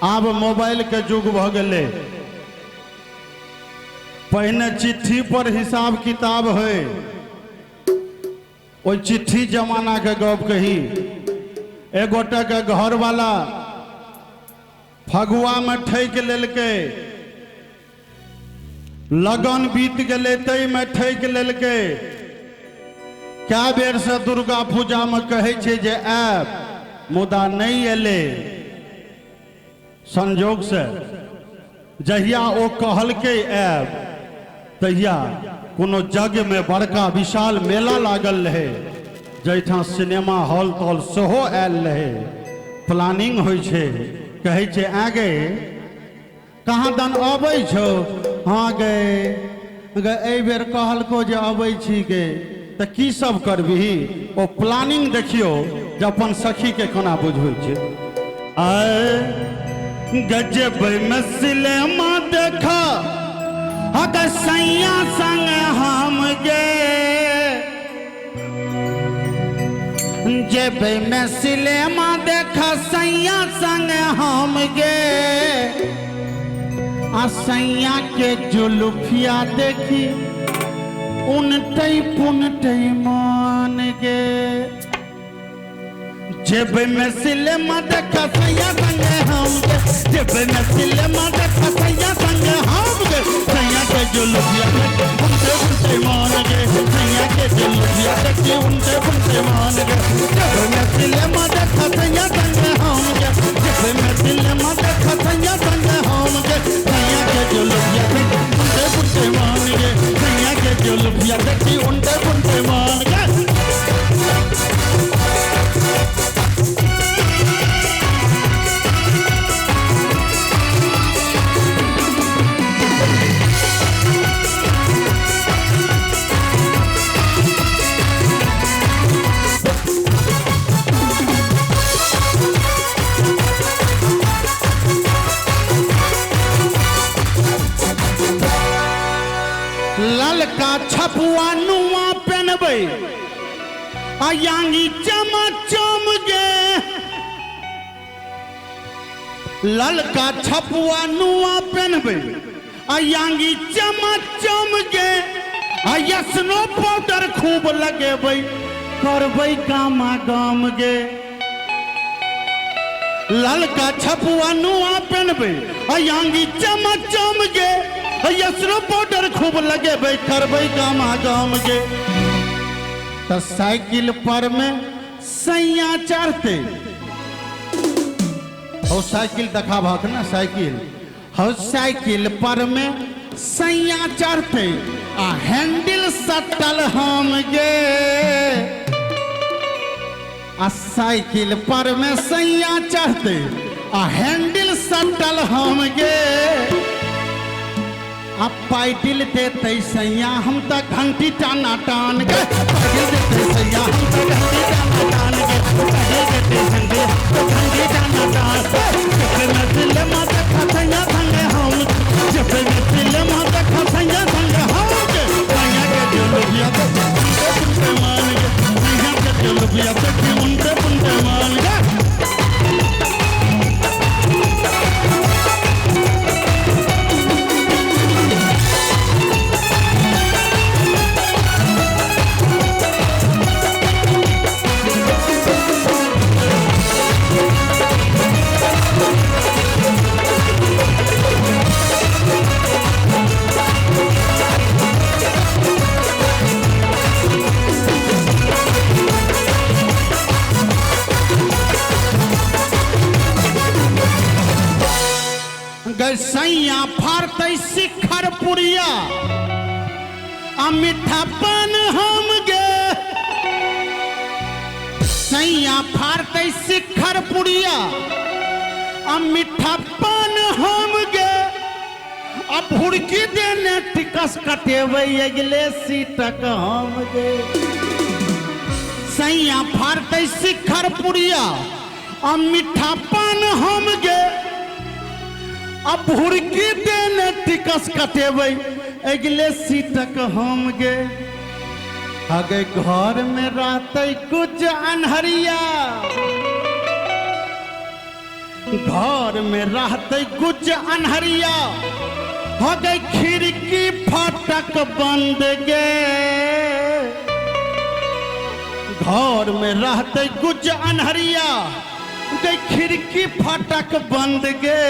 आब मोबाइल के युग भ गेले। पहले चिट्ठी पर हिसाब किताब है। ओ चिट्ठी जमाना के गप कही। एक गोटे के घर वाला फगुआ में ठैक लेलके, लगन बीत गए तई में ठैक लेलके। क्या बेर से दुर्गा पूजा में कहे छे जे आब, मुदा नहीं एले। संजोग से जहिया ओ कहलके आब, तहिया कोनो जग में बड़का विशाल मेला लागल रहे, जैठा सिनेमा हॉल तॉल सेहो आयल रहे। प्लानिंग होइ छे, कहे छे आगे कहाँ दन अबै छो। हाँ गए एहि बेर कहलको जे अबै छी गे, तो की सब करबही। ओ प्लानिंग देखियो जे अपन सखी के कोना बुझबै छे। गजब में सिनेमा देखा अगर सैया संग हम गे, जब में सिनेमा देखा सैया संग हम गे। आ सैया के जुल्फिया देखी उनटई पुनटई मान गे। जब में सिनेमा देखा सैया संग हम गे, जब में सिनेमा देखा सैया संग हम गे। सैया के जुल्फिया देखी उनटे पुनटे मान गे, सैया के जुल्फिया देखी उनटे पुनटे मान गे। जब में सिनेमा देखा सैया संग हम गे, जब में सिनेमा देखा सैया संग हम गे। सैया के जुल्फिया देखी उनटे पुनटे मान गे, सैया के जुल्फिया देखी उनटे पुनटे मान गे। ललका छपुआ नुआ पहनबे आयांगी चमचम गे। ललका छपुआ नुआ पहनबे आयांगी चमचम गे। यसनो पाउडर खूब लगेबे करबे गामा गाम गे। ललका छपुआ नुआ पहनबे आयांगी चमचम गे। यसनो पाउडर खूब लगे भाई करबे गामा गाम गे। तो साइकिल पर में सैया चढ़ते हो, साइकिल देखा भाग ना साइकिल हो। साइकिल पर में सैया चढ़ते आ हैंडल सटल हम गे। आ साइकिल पर में सैया चढ़ते आ हैंडल सटल हम गे। अब पाइटिल देते सैया हम तक घंटी टाना टान के। पाइटिल देते सैया हम तक घंटी टाना टान के। पाइटिल देते घंटी टाना टान के। जब मैं सिनेमा देखा सैया संग हम, जब मैं सिनेमा देखा सैया संग हम के। सैया के जुल्फिया देखी उनटे पुनटे मान गे, सैया के जुल्फिया देखी उनटे पुनटे मान गे। सैया फारते शिखर पुरिया आ मीठा पान हम गे। सैया फारते शिखर पुरिया आ मीठा पान हम गे। अब भुड़की देने टिकस कटेबे अगले सीटक हम गे। सैया फारते शिखर पुरिया आ मीठा पान हम गे। अब भुड़की देने टिकस कटेबे अगले सीटक हम गे। अगे घर में रहते कुछ अनहरिया घर में रहते कुछ अनहरिया हो गई खिड़की फाटक बंद गे। घर में रहते कुछ अनहरिया गई खिड़की फाटक बंद गे।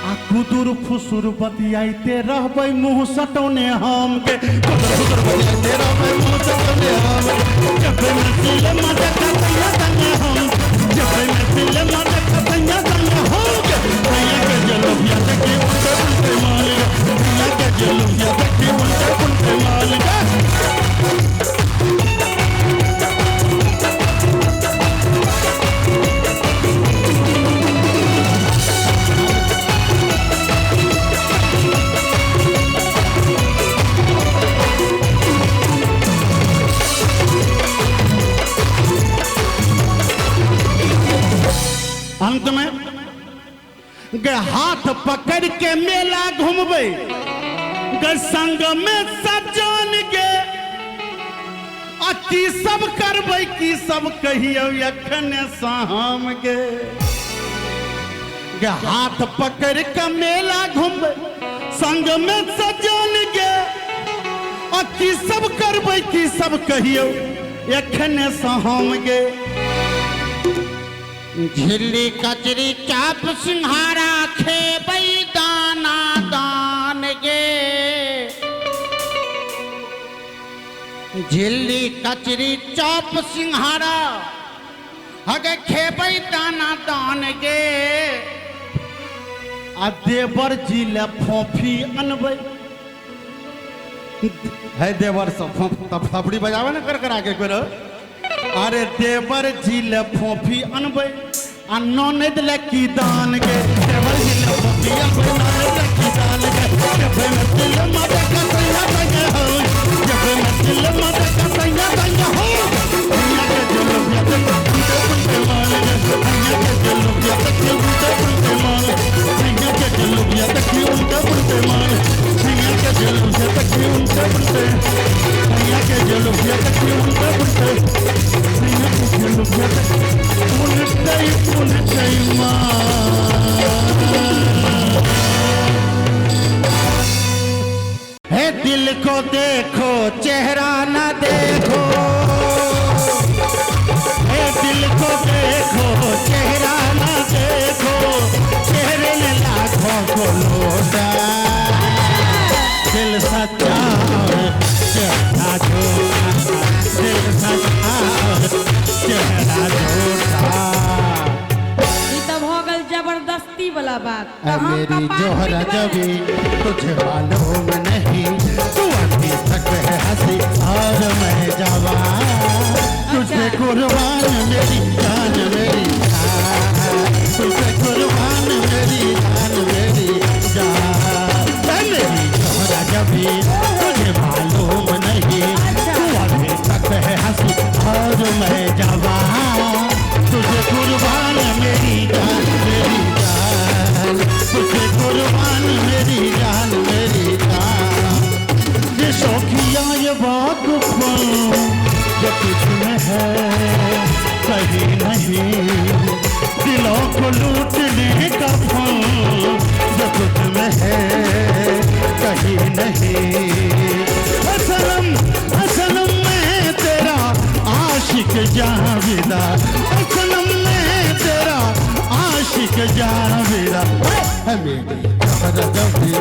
आ कुदुर फुसुर बतियाते रहबै मुँह सटौने हम के। कुदुर फुसुर बतियाते रहबै मुँह सटौने हम के। जब मैं फिल्म देखतैया तने हम, जब मैं फिल्म देखतैया तने हम के। भैया के जलुया देखी उल्टे उल्टे माल गे। भैया के जलुया देखी उल्टे उल्टे माल गे। अंत में गे हाथ पकड़ के मेला घूमबे गे संग में सजन गे। आ की सब करबै की सब कहियो अखन शाम गे। गे हाथ पकड़ के मेला घूमबे संग में सजन गे। आ की सब करबै की सब कहियो अखन शाम गे। झिल्ली कचरी चाप सिंहारा खेबै दाना दान गे। झिल्ली कचरी चाप सिंहारा हगे खेबै दाना दान गे। आ देवर जी ले फोफी अनबै है। देवर सब थपड़ी बजावे ना कर करा के करो। अरे देवर जी ले फोफी अनबै आ ननद ले की दान गे। देवर जी ले फोफी अनबै ननद ले की दान गे। जब मैं फिल्म देखतैया तने हम, जब मैं फिल्म देखतैया तने हम। भैया के जलुया देखी उल्टे उल्टे माल गे। भैया के जलुया देखी उल्टे उल्टे माल। भैया के जलुया देखी उल्टे उल्टे माल। भैया के जलुया देखी उल्टे उल्टे। भैया के जलुया देखी उल्टे उल्टे। भैया के जलुया देखी उल्टे उल्टे माल। है दिल को देखो चेहरा न देखो। है दिल को देखो चेहरा न देखो। चेहरे ने लाखों को लौटा। दिल सच्चा चेहरा झूठा। दिल सच्चा चेहरा झूठा। जबरदस्ती वाला बात। मेरी जोहरा जबी तुझे मालूम नहीं। तू अभी तक है हंसी और मैं जवान। तुझे कुर्बान मेरी जान मेरी जान। तुझे कुर्बान मेरी जान मेरी जान। मेरी जोहरा जबी तुझे मालूम नहीं। तू अभी तक है हंसी और मैं जवान। तुझे कुर्बान मेरी जान मेरी जान। तुझे कुर्बान मेरी जान मेरी जान। ये शौकिया ये वाक़ुफ़ जो तुझ में है कहीं नहीं। दिलों को लूटने का फन जो तुझ में है कहीं नहीं। असलम असलम मैं तेरा आशिक जावेदा। असलम मैं तेरा आशिक जावेदा। मेरी जोहरा जबी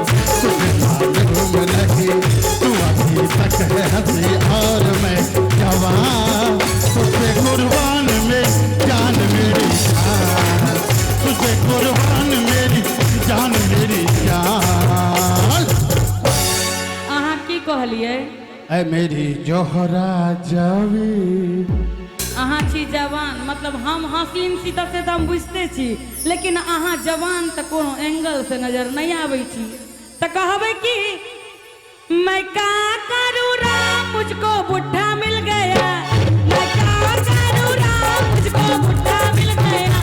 तुझे मालूम नहीं। तू अभी तक है हंसी और मैं जवान। तुझे कुर्बान मेरी जान मेरी जान। तुझे कुर्बान मेरी जान मेरी जान। अहाँ की कहलिए? ऐ मेरी जोहरा जबी। अहाँ छी जवान मतलब हम हसीन छी तब से तो हम बुझते छी। लेकिन अहाँ जवान तो कोनो एंगल से नजर नहीं आवे छी। तो कहबे कि मैं का करूँ राम मुझको बुढ़ा मिल गया। मैं का करूँ राम मुझको बुढ़ा मिल गया।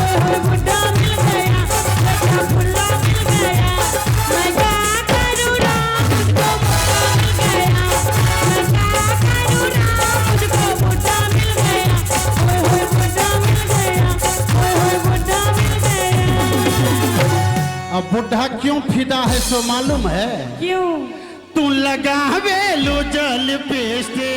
ओए बुढ़ा मिल गया। देखा बुढ़ा मिल गया। मैं का करूँ राम मुझको बुढ़ा मिल गया। मैं का करूँ राम मुझको बुढ़ा मिल गया। ओए बुढ़ा मिल गया। ओए बुढ़ा अब बुढ़ा क्यों फिदा है सो मालूम है? क्यों? तू लगावे लो जल पेस्टे